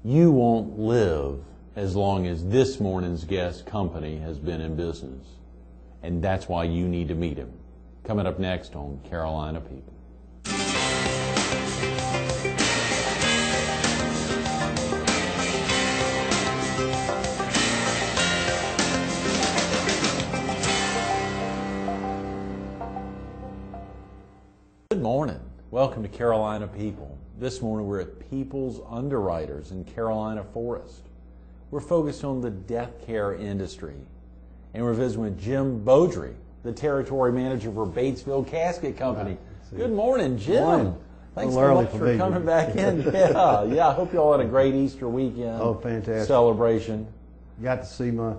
You won't live as long as this morning's guest company has been in business. And that's why you need to meet him. Coming up next on Carolina People. Good morning. Welcome to Carolina People. This morning we're at People's Underwriters in Carolina Forest. We're focused on the death care industry. And we're visiting with Jim Bowdre, the territory manager for Batesville Casket Company. Good morning, Jim. Morning. Thanks so much for coming back in. Yeah. I hope you all had a great Easter weekend. Oh, fantastic. Celebration. Got to see my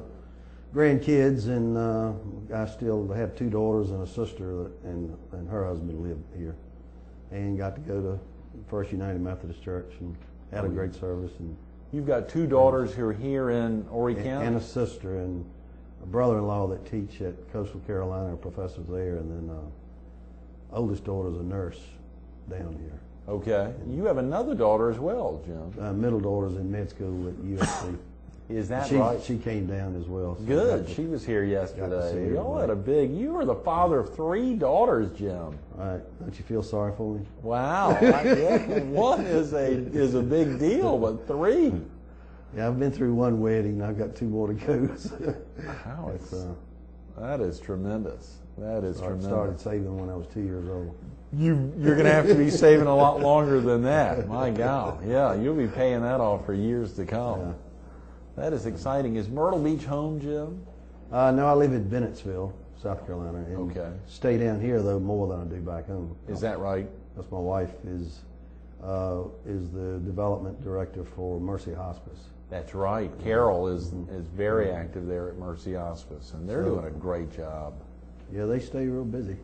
grandkids, and I still have two daughters and a sister, and her husband live here. And got to go to First United Methodist Church and had a great service. And you've got two daughters who are here in Horry County? And a sister, and a brother-in-law that teach at Coastal Carolina, are professors there, and then oldest daughter's a nurse down here. Okay. You have another daughter as well, Jim. Middle daughter's in med school at USC. Is that right? She came down as well. So good. She was here yesterday. Y'all had a big, you were the father of three daughters, Jim. Right. Don't you feel sorry for me? Wow. One is a big deal, but three. Yeah, I've been through one wedding. I've got two more to go. Wow. That is tremendous. That is tremendous. I started saving when I was 2 years old. You're going to have to be saving a lot longer than that. My God. Yeah, you'll be paying that off for years to come. Yeah. That is exciting. Is Myrtle Beach home, Jim? No, I live in Batesville, South Carolina. And stay down here, though, more than I do back home. Is that right? That's my wife is the development director for Mercy Hospice. That's right. Carol is very active there at Mercy Hospice, and they're doing a great job. Yeah, they stay real busy.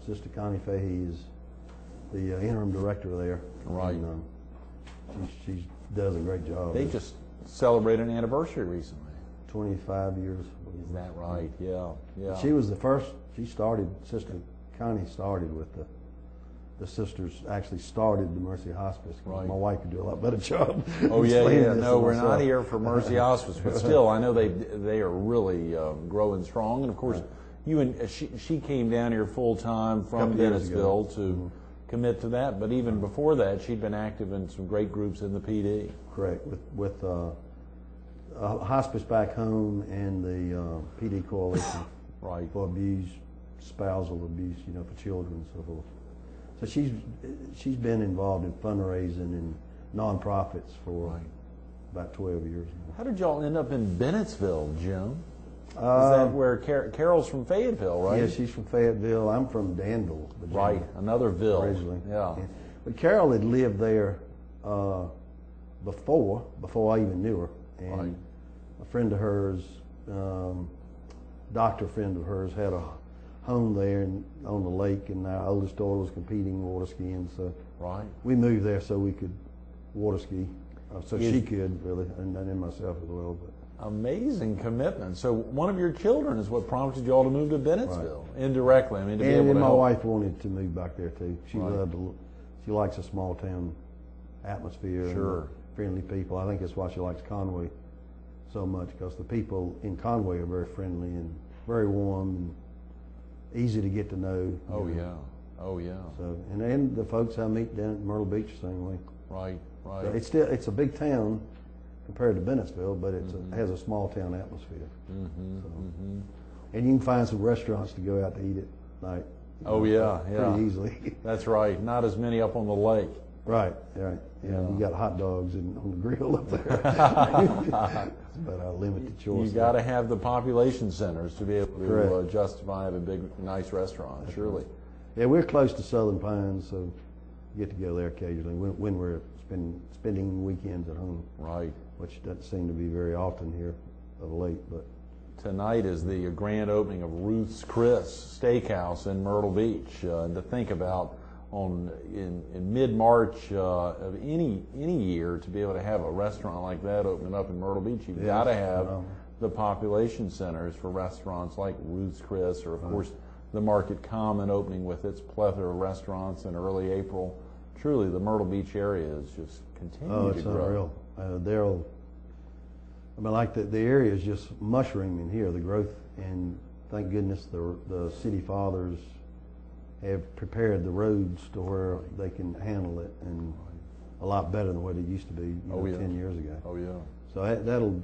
Sister Connie Fahey is the interim director there. Right. And, she does a great job. They just celebrated an anniversary recently. 25 years. Is that right? Yeah. She was the first. She started. Sister Connie started with the sisters. Actually started the Mercy Hospice. Right. My wife could do a lot better job. Oh yeah. No, we're not here for Mercy Hospice, but still, I know they are really growing strong. And of course, she came down here full time from Batesville to commit to that. But even before that, she'd been active in some great groups in the PD. Correct. With hospice back home and the PD coalition for abuse, spousal abuse, for children and so forth. So she's been involved in fundraising and nonprofits for about 12 years now. How did y'all end up in Batesville, Jim? Is that where Carol's from Fayetteville, right? Yeah, she's from Fayetteville. I'm from Danville, Virginia. Right, another ville. Originally. Yeah. But Carol had lived there before I even knew her. And a friend of hers, doctor friend of hers, had a home there on the lake, and our oldest daughter was competing water skiing. So we moved there so we could water ski, so she could really, and then myself as well. But amazing commitment. So one of your children is what prompted you all to move to Batesville, indirectly. I mean, to be able to my help. wife wanted to move back there too. She loved. She likes a small town atmosphere. And friendly people. I think that's why she likes Conway so much, because the people in Conway are very friendly and very warm and easy to get to know. Oh yeah. So and the folks I meet down at Myrtle Beach the same way. Right. So it's a big town compared to Batesville, but it has a small town atmosphere. And you can find some restaurants to go out to eat at night. Pretty easily. That's right. Not as many up on the lake. Right. Yeah. You got hot dogs on the grill up there. But a limited choice. You got to have the population centers to be able to justify a big, nice restaurant. Surely. Yeah, we're close to Southern Pines, so we get to go there occasionally when we're spending weekends at home. Right. Which doesn't seem to be very often here of late, but. Tonight is the grand opening of Ruth's Chris Steakhouse in Myrtle Beach. And to think about in mid-March of any year, to be able to have a restaurant like that open up in Myrtle Beach, you've got to have the population centers for restaurants like Ruth's Chris, or of course the Market Common opening with its plethora of restaurants in early April. truly the Myrtle Beach area is just continuing to grow. Oh, it's unreal. I mean, like the area is just mushrooming here, the growth, and thank goodness the city fathers have prepared the roads to where they can handle it, and a lot better than what it used to be 10 years ago. Oh yeah. So that'll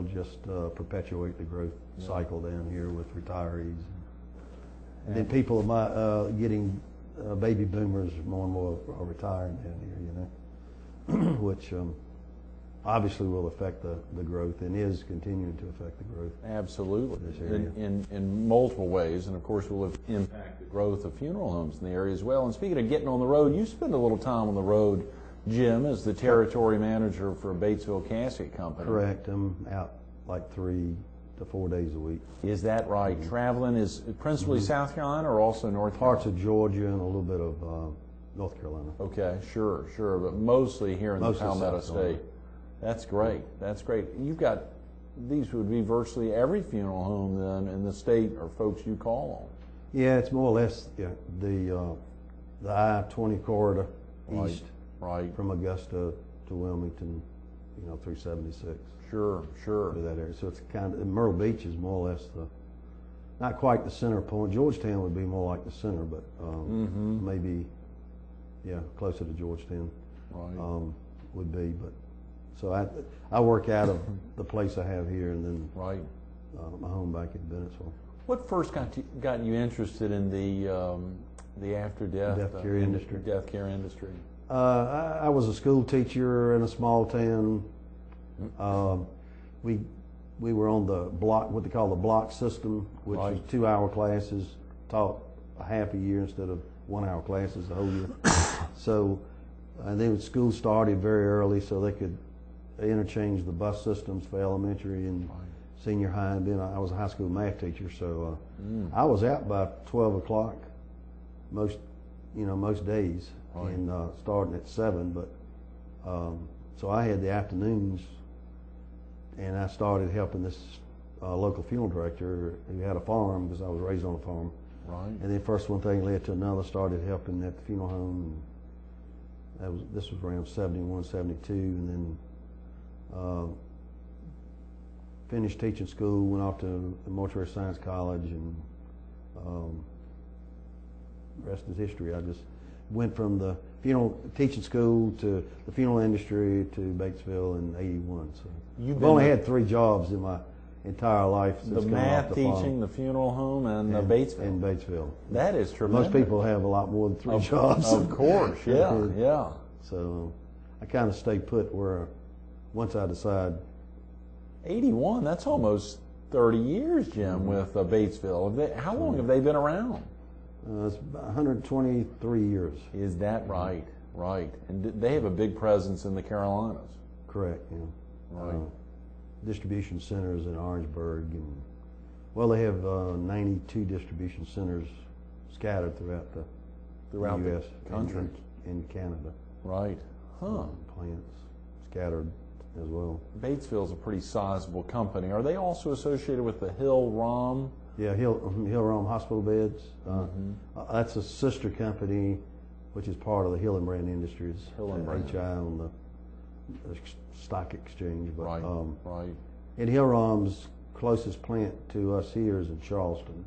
just perpetuate the growth cycle down here with retirees. And then people are getting baby boomers more and more are retiring down here, which obviously will affect the growth and is continuing to affect the growth. Absolutely. This area. In multiple ways, and of course will impact the growth of funeral homes in the area as well. And speaking of getting on the road, you spend a little time on the road, Jim, as the territory manager for Batesville Casket Company. Correct. I'm out like 3 to 4 days a week. Is that right? Mm-hmm. Traveling is principally South Carolina or also North Carolina? Parts of Georgia and a little bit of North Carolina. Okay, sure, but mostly here in the Palmetto State. That's great. That's great. You've got, these would be virtually every funeral home then in the state or folks you call on. Yeah, it's more or less the I-20 corridor east, right, from Augusta to Wilmington, through 76. Sure. To that area. So it's kind of, Myrtle Beach is more or less not quite the center point. Georgetown would be more like the center, but maybe, closer to Georgetown would be. But so I work out of the place I have here, and then my home back in Batesville. What first got you interested in the after-death death care industry? Death care industry. I was a school teacher in a small town. We were on the block, what they call the block system, which is 2-hour classes, taught a half a year instead of 1-hour classes the whole year. So, and then school started very early, so they could interchange the bus systems for elementary and senior high. And then I was a high school math teacher, so I was out by 12 o'clock most days, and starting at 7. But so I had the afternoons. And I started helping this local funeral director who had a farm, because I was raised on a farm. Right. And then first one thing led to another, started helping at the funeral home. This was around 71, 72, and then finished teaching school, went off to the Mortuary Science College, and the rest is history. I just went from the funeral teaching school to the funeral industry to Batesville in '81. So I've only had 3 jobs in my entire life since the math teaching, the funeral home, and Batesville. And Batesville. That is tremendous. Most people have a lot more than 3 jobs. Of course, yeah. So I kind of stay put where once I decide. 81. That's almost 30 years, Jim, with Batesville. How long have they been around? It's 123 years. Is that right? Right. And they have a big presence in the Carolinas. Correct, yeah. Right. Distribution centers in Orangeburg, and they have 92 distribution centers scattered throughout the U.S. country and Canada. Right. Huh. Plants scattered as well. Batesville's a pretty sizable company. Are they also associated with the Hill-Rom? Yeah, Hill-Rom Hospital Beds. That's a sister company, which is part of the Hillenbrand Industries. Hillenbrand. HI on the stock exchange. But, right. And Hill-Rom's closest plant to us here is in Charleston.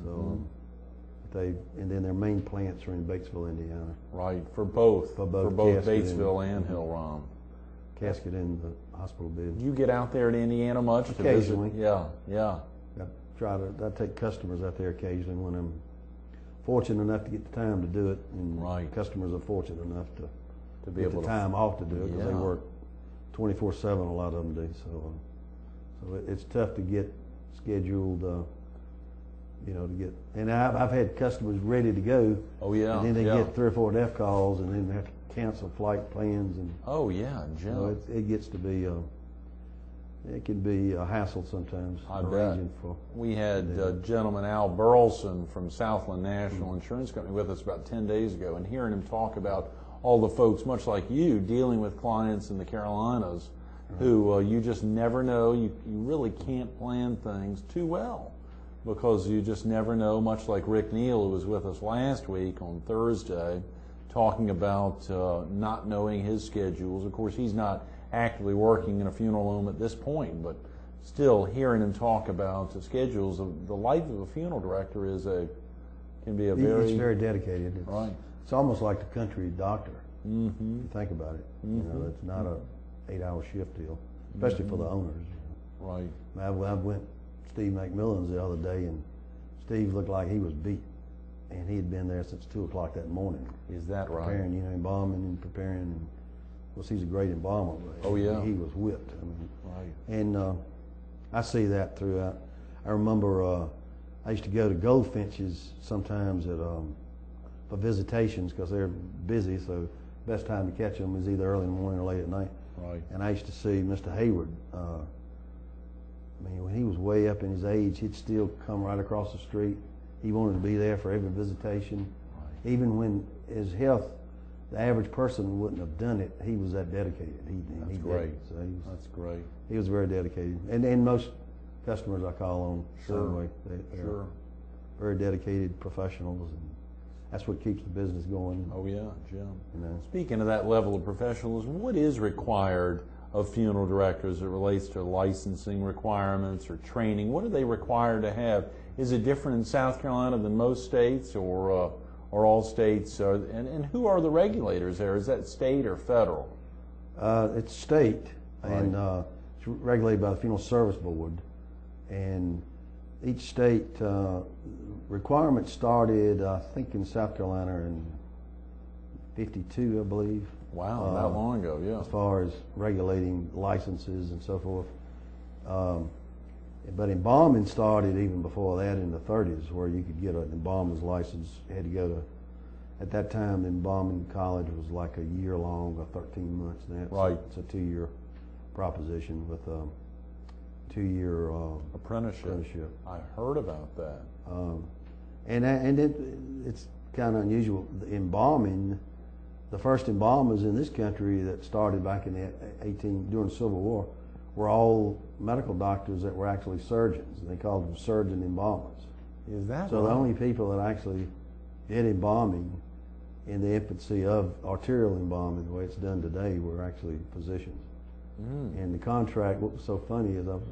So and then their main plants are in Batesville, Indiana. Right, for both Batesville and Mm-hmm. Hill-Rom. Casket and the hospital bed. You get out there to Indiana much? Occasionally. To visit? Yeah. I take customers out there occasionally when I'm fortunate enough to get the time to do it, and customers are fortunate enough to be able to time off to do it, because they work 24/7. A lot of them do. So it's tough to get scheduled. To get, and I've had customers ready to go. Oh yeah. And then they get 3 or 4 death calls, and then they have to cancel flight plans, and Jim. It gets to be. It can be a hassle sometimes. I bet. We had gentleman Al Burleson from Southland National Insurance Company with us about 10 days ago, and hearing him talk about all the folks, much like you, dealing with clients in the Carolinas who you just never know. You really can't plan things too well. because you just never know, much like Rick Neal, who was with us last week on Thursday, talking about not knowing his schedules. Of course, he's not actively working in a funeral home at this point, but still hearing him talk about the schedules, the life of a funeral director can be a very... It's very dedicated. Right. It's almost like the country doctor. Mm-hmm. If you think about it. Mm-hmm. You know, it's not a 8-hour shift deal, especially for the owners. Right. I went Steve McMillan's the other day, and Steve looked like he was beat, and he had been there since 2 o'clock that morning. Is that right? Preparing, embalming and preparing. And, of course, he's a great embalmer. Oh yeah. He was whipped. I mean, right. And I see that throughout. I remember I used to go to goldfinches sometimes for visitations because they're busy, so best time to catch them is either early in the morning or late at night. Right. And I used to see Mr. Hayward. I mean, when he was way up in his age, he'd still come right across the street. He wanted to be there for every visitation. Right. Even when his health, the average person wouldn't have done it, he was that dedicated. That's great. So that's great. He was very dedicated. And most customers I call on sure. the same way. They're very dedicated professionals, and that's what keeps the business going. Oh yeah, Jim. You know. Speaking of that level of professionalism, what is required of funeral directors as it relates to licensing requirements or training? What are they required to have? Is it different in South Carolina than most states, or all states? And who are the regulators there? Is that state or federal? It's state, right. And it's regulated by the Funeral Service Board. And each state requirement started, I think, in South Carolina in '52, I believe. Wow, that long ago, yeah. As far as regulating licenses and so forth. But embalming started even before that in the 30s, where you could get an embalmer's license. You had to go to, at that time, the embalming college was like a year long, or 13 months. Now right. It's a 2-year proposition with a 2-year apprenticeship. I heard about that. And it's kind of unusual. The embalming, the first embalmers in this country that started back in during the Civil War, were all medical doctors that were actually surgeons, and they called them surgeon embalmers. Is that so? Right? The only people that actually did embalming in the infancy of arterial embalming, the way it's done today, were actually physicians. And the contract, what was so funny is, of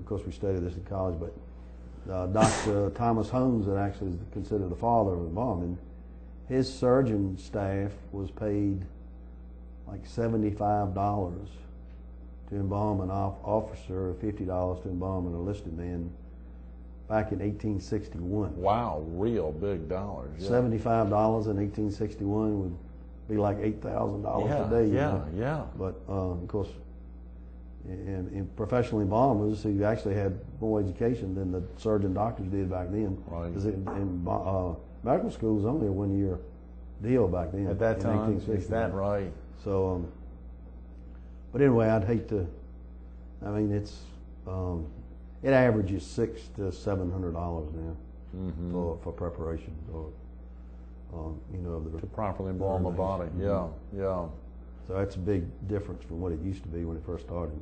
course we studied this in college, but Dr. Thomas Holmes, that actually is considered the father of embalming, his surgeon staff was paid like $75 to embalm an officer, or $50 to embalm an enlisted man back in 1861. Wow, real big dollars. Yeah. $75 in 1861 would be like $8,000 today. Yeah. But of course, in professional embalmers who actually had more education than the surgeon doctors did back then. Right. Because medical school was only a 1-year deal back then. At that time, is that right? So, but anyway, I'd hate to. I mean, it averages $600 to $700 now for preparation, or to properly embalm a body. Yeah. So that's a big difference from what it used to be when it first started.